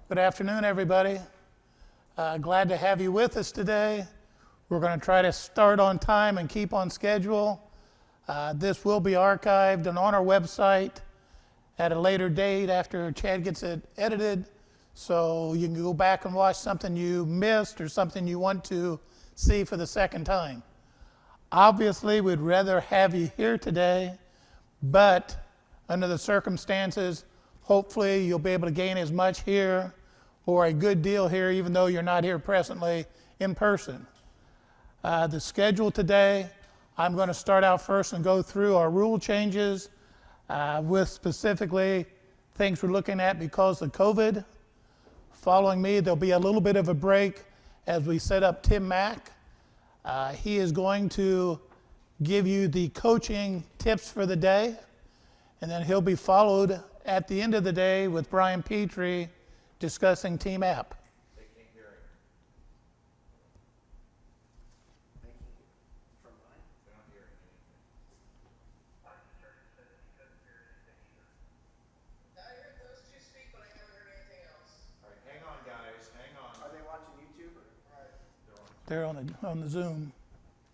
Good afternoon, everybody. Glad to have you with us today. We're going to try to start on time and keep on schedule. This will be archived and on our website at a later date after Chad gets it edited, so you can go back and watch something you missed or something you want to see for the second time. Obviously, we'd rather have you here today, but under the circumstances, hopefully you'll be able to gain as much here or a good deal here, even though you're not here presently in person. The schedule today, I'm going to start out first and go through our rule changes with specifically things we're looking at because of COVID. Following me, there'll be a little bit of a break as we set up Tim Mack. He is going to give you the coaching tips for the day, and then he'll be followed at the end of the day with Brian Petrie discussing Team App. They can't hear him. Thank you. From Brian? They're not hearing anything. I heard those two speak, but I haven't heard anything else. All right, hang on, guys. Hang on. Are they watching YouTube? They're on the Zoom.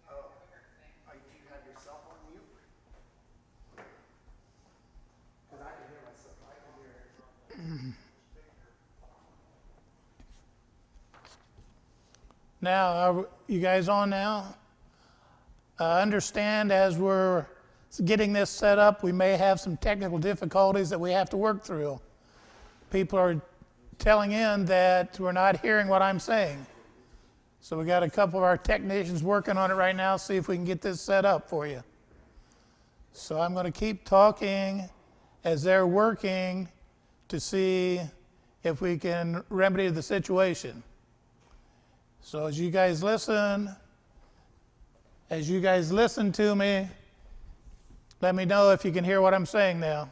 Oh. Do you have your cell phone mute? Because I can hear myself. I can hear. Now, are you guys on now? Understand as we're getting this set up, we may have some technical difficulties that we have to work through. People are telling in that we're not hearing what I'm saying. So we got a couple of our technicians working on it right now, see if we can get this set up for you. So I'm going to keep talking as they're working to see if we can remedy the situation. So as you guys listen to me, let me know if you can hear what I'm saying now.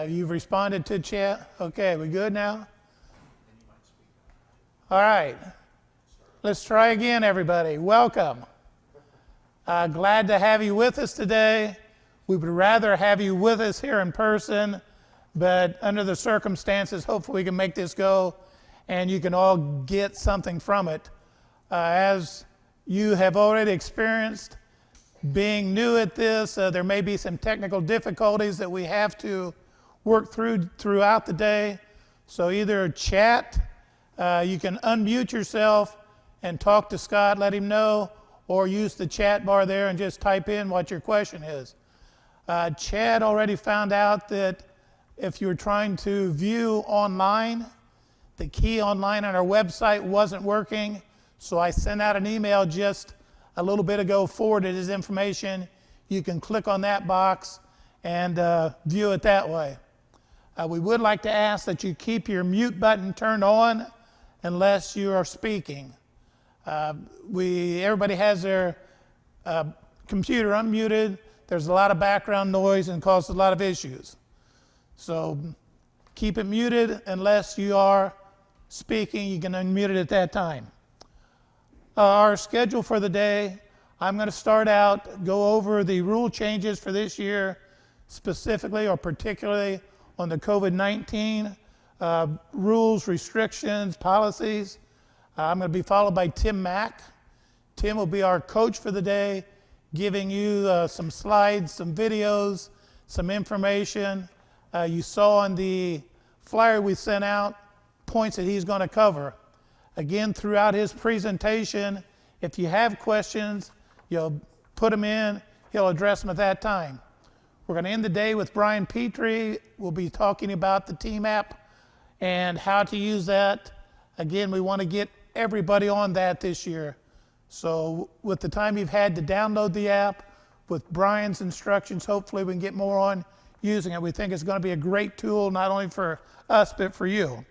You've responded to chat. Okay, we good now? All right. Let's try again, everybody. Welcome. Glad to have you with us today. We would rather have you with us here in person, but under the circumstances, hopefully we can make this go and you can all get something from it. As you have already experienced, being new at this, there may be some technical difficulties that we have to work throughout the day. So either chat, you can unmute yourself and talk to Scott, let him know, or use the chat bar there and just type in what your question is. Chad already found out that if you were trying to view online, the key online on our website wasn't working, so I sent out an email just a little bit ago, forwarded his information. You can click on that box and view it that way. We would like to ask that you keep your mute button turned on unless you are speaking. Everybody has their computer unmuted. There's a lot of background noise and causes a lot of issues. So keep it muted unless you are speaking. You can unmute it at that time. Our schedule for the day, I'm going to start out, go over the rule changes for this year, specifically or particularly on the COVID-19 rules, restrictions, policies. I'm going to be followed by Tim Mack. Tim will be our coach for the day, giving you some slides, some videos, some information. You saw on the flyer we sent out points that he's going to cover. Again, throughout his presentation, if you have questions, you'll put them in. He'll address them at that time. We're going to end the day with Brian Petrie. We'll be talking about the Team App and how to use that. Again, we want to get everybody on that this year. So with the time you've had to download the app, with Brian's instructions, hopefully we can get more on using it. We think it's going to be a great tool, not only for us, but for you.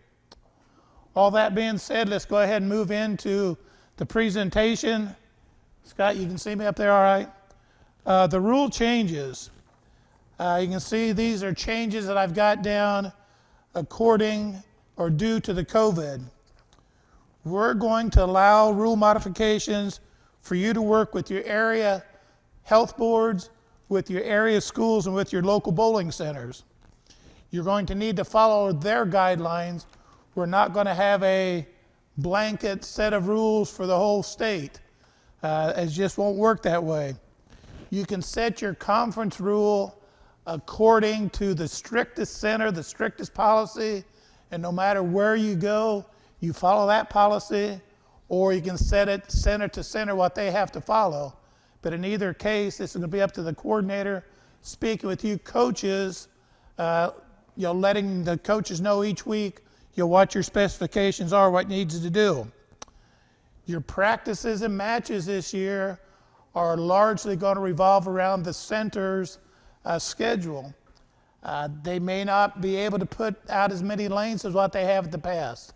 All that being said, let's go ahead and move into the presentation. Scott, you can see me up there all right? The rule changes. You can see these are changes that I've got down according or due to the COVID. We're going to allow rule modifications for you to work with your area health boards, with your area schools, and with your local bowling centers. You're going to need to follow their guidelines We're not going to have a blanket set of rules for the whole state. It just won't work that way. You can set your conference rule according to the strictest center, the strictest policy, and no matter where you go, you follow that policy, or you can set it center to center what they have to follow. But in either case, this is going to be up to the coordinator speaking with you coaches, letting the coaches know each week what your specifications are, what needs to do. Your practices and matches this year are largely going to revolve around the center's schedule. They may not be able to put out as many lanes as what they have in the past.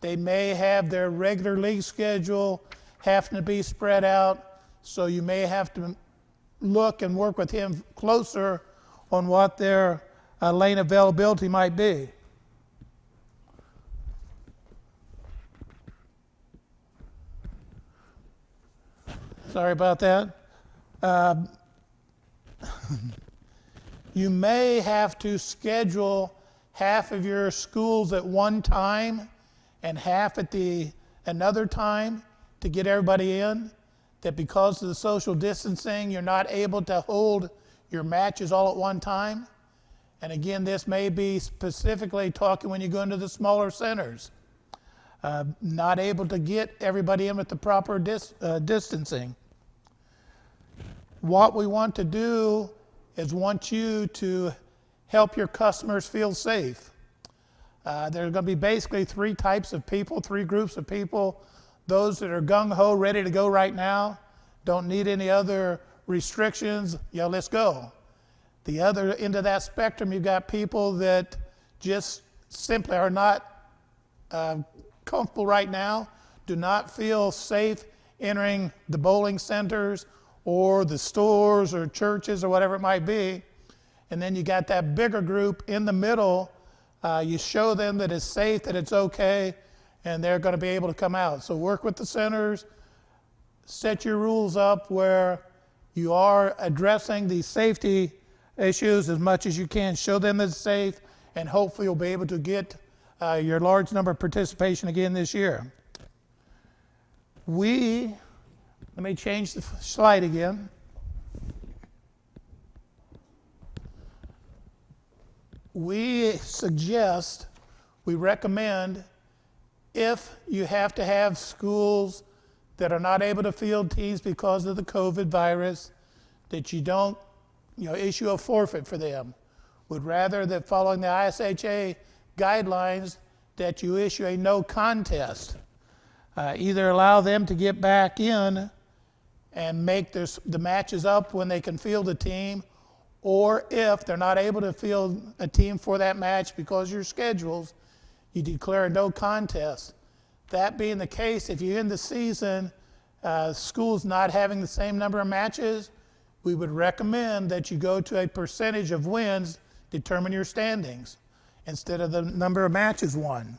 They may have their regular league schedule having to be spread out, so you may have to look and work with him closer on what their lane availability might be. Sorry about that. You may have to schedule half of your schools at one time and half at another time to get everybody in. That because of the social distancing, you're not able to hold your matches all at one time. And again, this may be specifically talking when you go into the smaller centers. Not able to get everybody in with the proper distancing. What we want to do is want you to help your customers feel safe. There are going to be basically three types of people, three groups of people. Those that are gung-ho, ready to go right now, don't need any other restrictions, let's go. The other end of that spectrum, you've got people that just simply are not comfortable right now, do not feel safe entering the bowling centers or the stores or churches or whatever it might be. And then you got that bigger group in the middle. You show them that it's safe, that it's okay, and they're going to be able to come out. So work with the centers, set your rules up where you are addressing these safety issues as much as you can. Show them it's safe, and hopefully you'll be able to get your large number of participation again this year. Let me change the slide again. We recommend, if you have to have schools that are not able to field teams because of the COVID virus, that you don't issue a forfeit for them. Would rather that following the ISHA guidelines that you issue a no contest. Either allow them to get back in and make the matches up when they can field a team, or if they're not able to field a team for that match because of your schedules, you declare a no contest. That being the case, if you end the season, schools not having the same number of matches, we would recommend that you go to a percentage of wins, determine your standings, instead of the number of matches won.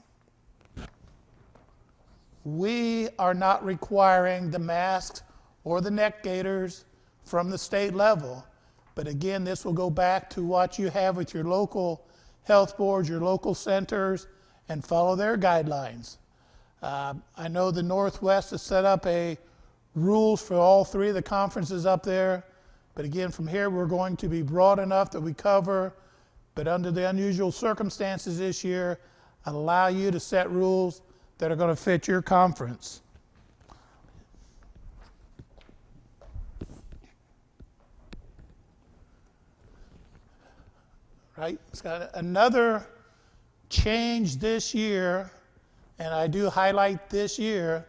We are not requiring the masks or the neck gaiters from the state level. But again, this will go back to what you have with your local health boards, your local centers, and follow their guidelines. I know the Northwest has set up rules for all three of the conferences up there. But again, from here, we're going to be broad enough that we cover, but under the unusual circumstances this year, allow you to set rules that are going to fit your conference. Right? It's got another change this year, and I do highlight this year,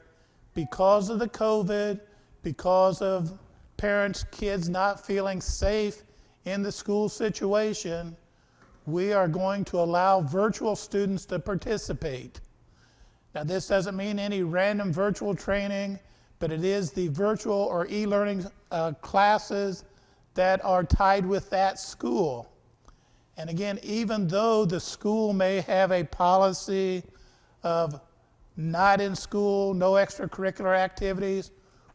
because of the COVID, because of parents, kids not feeling safe in the school situation, we are going to allow virtual students to participate. Now, this doesn't mean any random virtual training, but it is the virtual or e-learning classes that are tied with that school. And again, even though the school may have a policy of not in school, no extracurricular activities,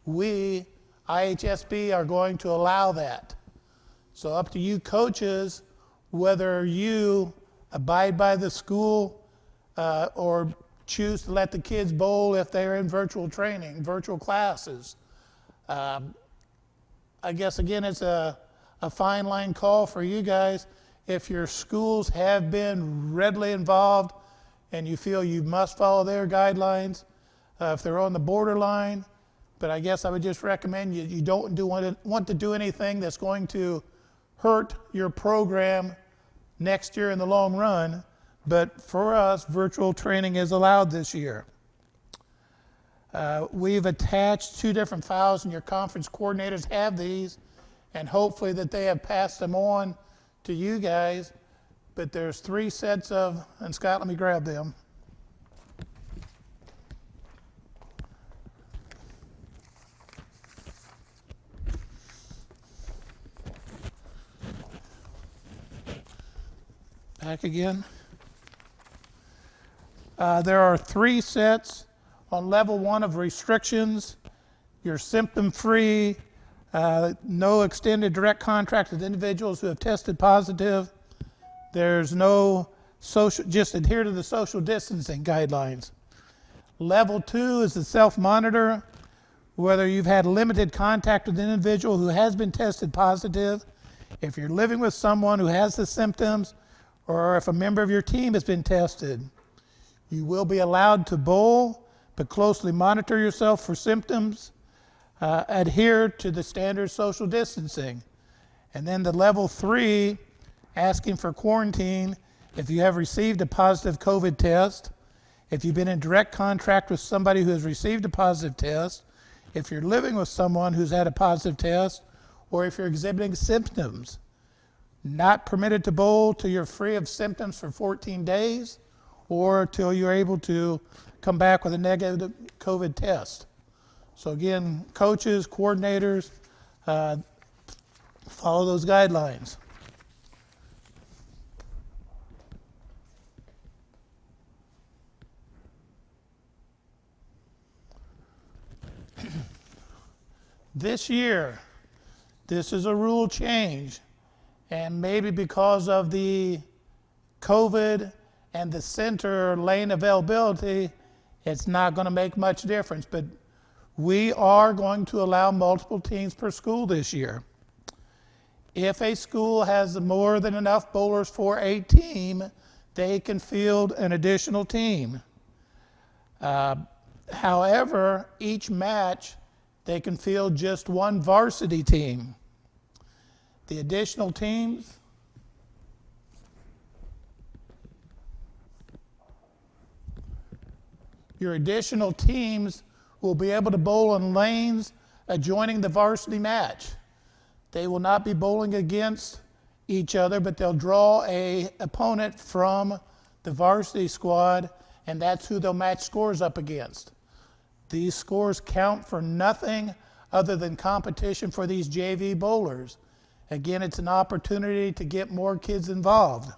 we, IHSB, are going to allow that. So up to you coaches, whether you abide by the school or choose to let the kids bowl if they're in virtual training, virtual classes. I guess, again, it's a fine line call for you guys. If your schools have been readily involved and you feel you must follow their guidelines, if they're on the borderline, but I guess I would just recommend you don't want to do anything that's going to hurt your program next year in the long run. But for us, virtual training is allowed this year. We've attached 2 different files, and your conference coordinators have these, and hopefully that they have passed them on to you guys. But there's 3 sets of, and Scott, let me grab them. Back again. There are 3 sets on level 1 of restrictions. You're symptom-free, no extended direct contact with individuals who have tested positive. There's no social, just adhere to the social distancing guidelines. Level 2 is the self-monitor, whether you've had limited contact with an individual who has been tested positive, if you're living with someone who has the symptoms, or if a member of your team has been tested. You will be allowed to bowl, but closely monitor yourself for symptoms. Adhere to the standard social distancing. And then the level 3, asking for quarantine if you have received a positive COVID test, if you've been in direct contact with somebody who has received a positive test, if you're living with someone who's had a positive test, or if you're exhibiting symptoms. Not permitted to bowl till you're free of symptoms for 14 days or till you're able to come back with a negative COVID test. So again, coaches, coordinators, follow those guidelines. This year, this is a rule change. And maybe because of the COVID and the center lane availability, it's not going to make much difference. But we are going to allow multiple teams per school this year. If a school has more than enough bowlers for a team, they can field an additional team. However, each match, they can field just 1 varsity team. The additional teams, your additional teams will be able to bowl in lanes adjoining the varsity match. They will not be bowling against each other, but they'll draw an opponent from the varsity squad, and that's who they'll match scores up against. These scores count for nothing other than competition for these JV bowlers. Again, it's an opportunity to get more kids involved.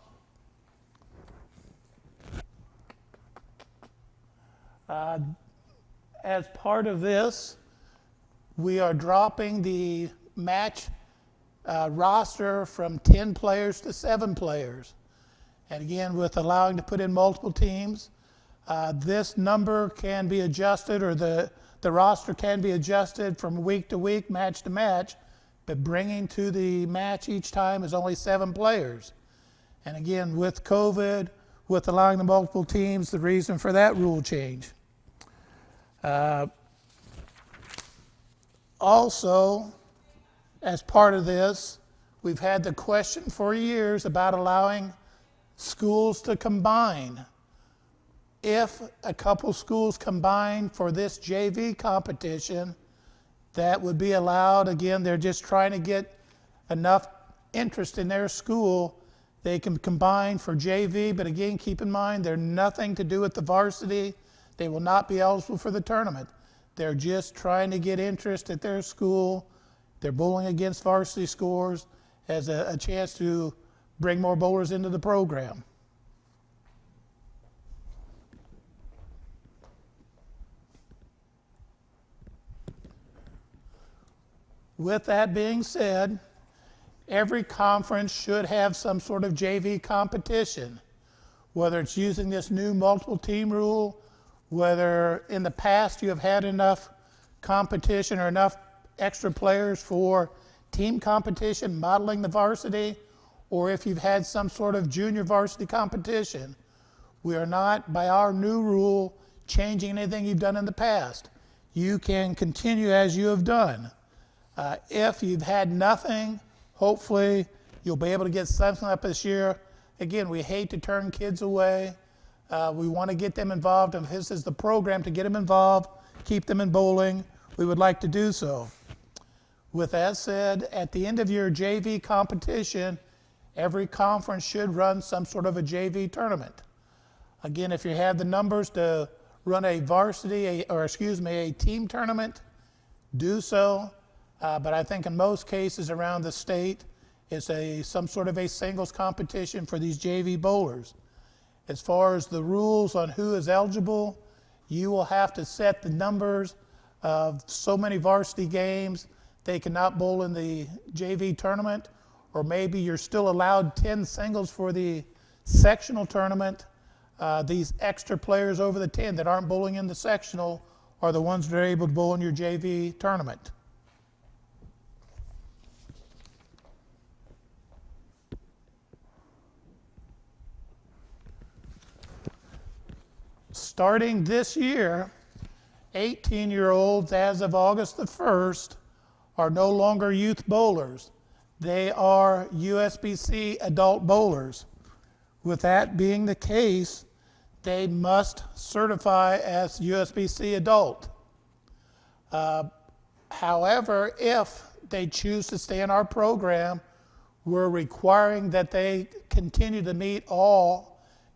As part of this, we are dropping the match roster from 10 players to 7 players. And again, with allowing to put in multiple teams, this number can be adjusted, or the roster can be adjusted from week to week, match to match, but bringing to the match each time is only 7 players. And again, with COVID, with allowing the multiple teams, the reason for that rule change. Also, as part of this, we've had the question for years about allowing schools to combine. If a couple schools combine for this JV competition, that would be allowed. Again, they're just trying to get enough interest in their school. They can combine for JV, but again, keep in mind, they're nothing to do with the varsity. They will not be eligible for the tournament. They're just trying to get interest at their school. They're bowling against varsity scores as a chance to bring more bowlers into the program. With that being said, every conference should have some sort of JV competition. whether it's using this new multiple team rule, whether in the past you have had enough competition or enough extra players for team competition modeling the varsity, or if you've had some sort of junior varsity competition. We are not, by our new rule, changing anything you've done in the past. You can continue as you have done. If you've had nothing, hopefully you'll be able to get something up this year. Again, we hate to turn kids away. We want to get them involved. If this is the program to get them involved, keep them in bowling, we would like to do so. With that said, at the end of your JV competition, every conference should run some sort of a JV tournament. Again, if you have the numbers to run a varsity, a team tournament, do so. But I think in most cases around the state, it's some sort of a singles competition for these JV bowlers. As far as the rules on who is eligible, you will have to set the numbers of so many varsity games. They cannot bowl in the JV tournament, or maybe you're still allowed 10 singles for the sectional tournament. These extra players over the 10 that aren't bowling in the sectional are the ones that are able to bowl in your JV tournament. Starting this year, 18-year-olds as of August the 1st are no longer youth bowlers. They are USBC adult bowlers. With that being the case, they must certify as USBC adult. However, if they choose to stay in our program, we're requiring that they continue to meet all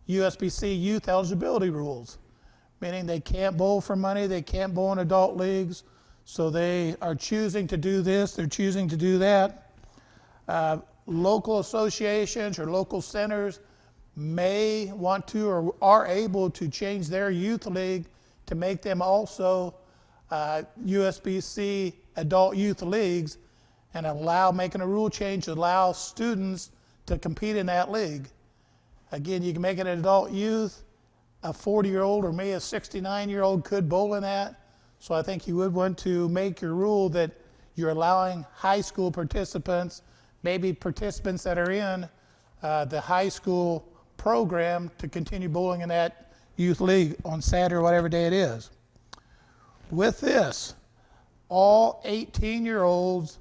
USBC youth eligibility rules, meaning they can't bowl for money, they can't bowl in adult leagues, so they are choosing to do this, they're choosing to do that. Local associations or local centers may want to or are able to change their youth league to make them also USBC adult youth leagues and making a rule change to allow students to compete in that league. Again, you can make it an adult youth. A 40-year-old or maybe a 69-year-old could bowl in that. So I think you would want to make your rule that you're allowing high school participants, maybe participants that are in the high school program, to continue bowling in that youth league on Saturday or whatever day it is. With this, all 18-year-olds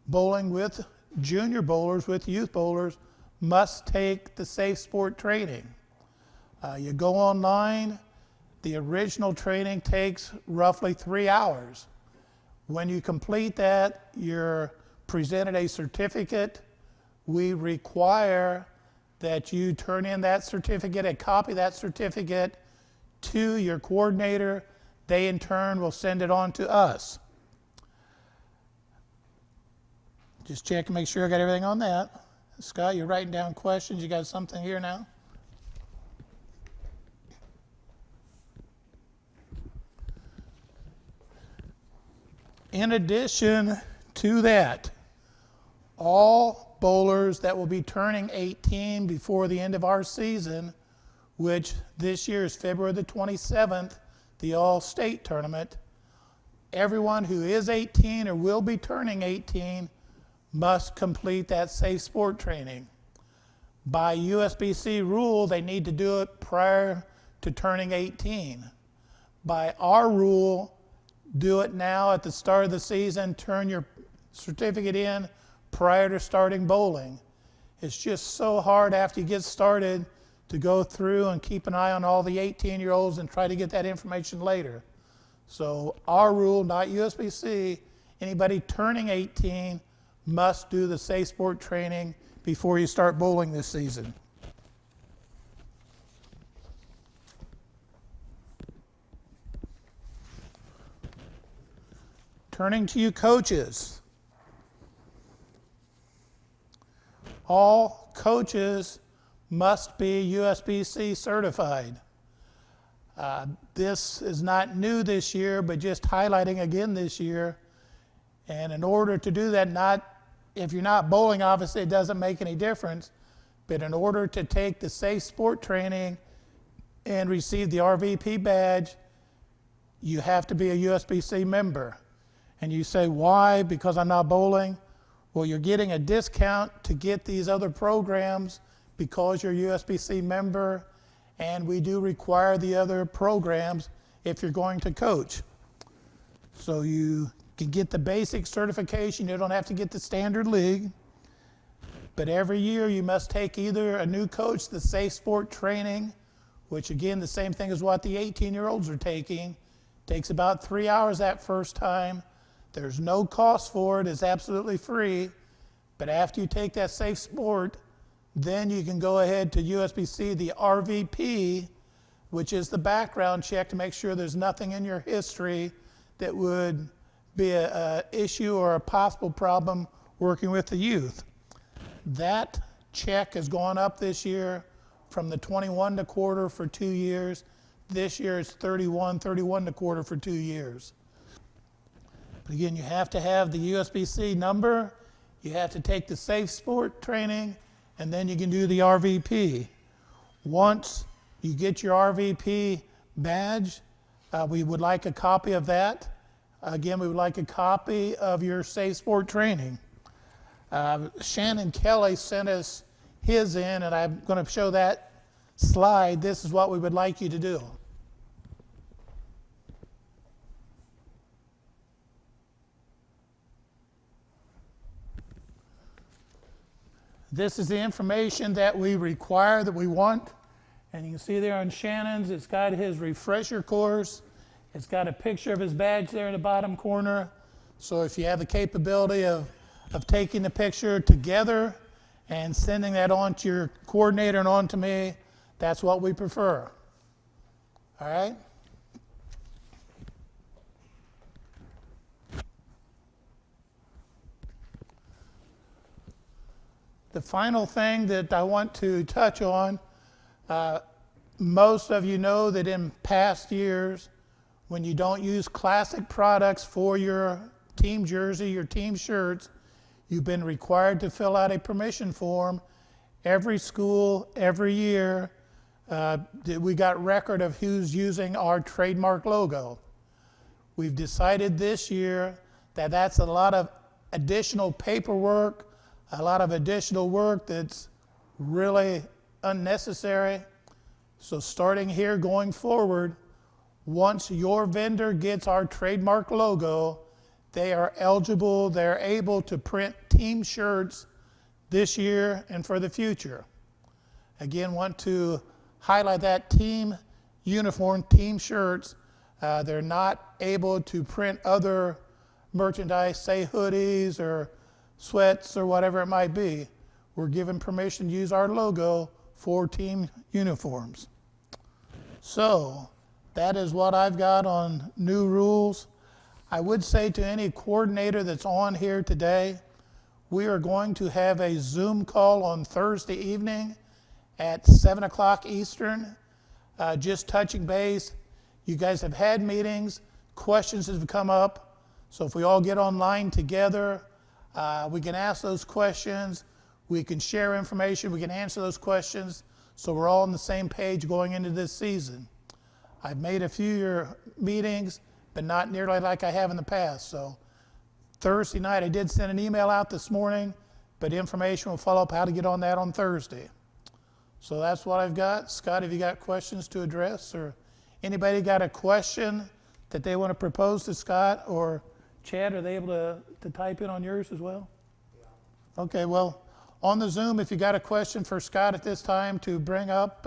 bowling with junior bowlers, with youth bowlers, must take the SafeSport Training. You go online. The original training takes roughly 3 hours. When you complete that, you're presented a certificate. We require that you turn in that certificate, a copy of that certificate, to your coordinator. They in turn will send it on to us. Just check and make sure I got everything on that. Scott, you're writing down questions. You got something here now? In addition to that, all bowlers that will be turning 18 before the end of our season, which this year is February the 27th, the All-State Tournament, everyone who is 18 or will be turning 18 must complete that SafeSport Training. By USBC rule, they need to do it prior to turning 18. By our rule, do it now at the start of the season, turn your certificate in prior to starting bowling. It's just so hard after you get started to go through and keep an eye on all the 18-year-olds and try to get that information later. So our rule, not USBC, anybody turning 18 must do the SafeSport Training before you start bowling this season. Turning to you coaches. All coaches must be USBC certified. This is not new this year, but just highlighting again this year. And in order to do that, if you're not bowling, obviously it doesn't make any difference. But in order to take the SafeSport Training and receive the RVP badge, you have to be a USBC member. And you say, why? Because I'm not bowling? Well, you're getting a discount to get these other programs because you're a USBC member, and we do require the other programs if you're going to coach. So you can get the basic certification. You don't have to get the standard league. But every year you must take either a new coach, the SafeSport Training, which again, the same thing as what the 18-year-olds are taking. Takes about 3 hours that first time. There's no cost for it. It's absolutely free. But after you take that SafeSport, then you can go ahead to USBC, the RVP, which is the background check to make sure there's nothing in your history that would be an issue or a possible problem working with the youth. That check has gone up this year from the 21 to quarter for 2 years. This year it's 31 to quarter for 2 years. But again, you have to have the USBC number, you have to take the SafeSport Training, and then you can do the RVP. Once you get your RVP badge, we would like a copy of that. Again, we would like a copy of your SafeSport Training. Shannon Kelly sent us his in, and I'm going to show that slide. This is what we would like you to do. This is the information that we require, that we want. And you can see there on Shannon's, it's got his refresher course. It's got a picture of his badge there in the bottom corner. So if you have the capability of taking the picture together and sending that on to your coordinator and on to me, that's what we prefer. All right? The final thing that I want to touch on, most of you know that in past years, when you don't use classic products for your team jersey, your team shirts, you've been required to fill out a permission form. Every school, every year, we got record of who's using our trademark logo. We've decided this year that that's a lot of additional paperwork, a lot of additional work that's really unnecessary. So starting here going forward, once your vendor gets our trademark logo, they are eligible, they're able to print team shirts this year and for the future. Again, want to highlight that team uniform, team shirts. They're not able to print other merchandise, say hoodies or sweats or whatever it might be. We're given permission to use our logo for team uniforms. So that is what I've got on new rules. I would say to any coordinator that's on here today, we are going to have a Zoom call on Thursday evening at 7 o'clock Eastern, just touching base. You guys have had meetings, questions have come up, so if we all get online together, we can ask those questions, we can share information, we can answer those questions, so we're all on the same page going into this season. I've made a few year meetings, but not nearly like I have in the past. So Thursday night, I did send an email out this morning, but information will follow up how to get on that on Thursday. So that's what I've got. Scott, have you got questions to address, or anybody got a question that they want to propose to Scott, or Chad, are they able to type in on yours as well? Yeah. Okay, well, on the Zoom, if you got a question for Scott at this time to bring up,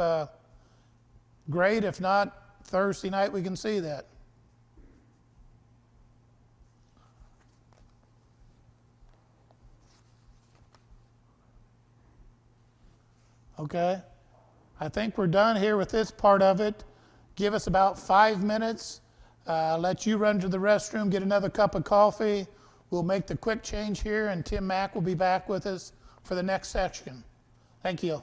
great. If not, Thursday night we can see that. Okay, I think we're done here with this part of it. Give us about 5 minutes. Let you run to the restroom, get another cup of coffee. We'll make the quick change here, and Tim Mack will be back with us for the next section. Thank you.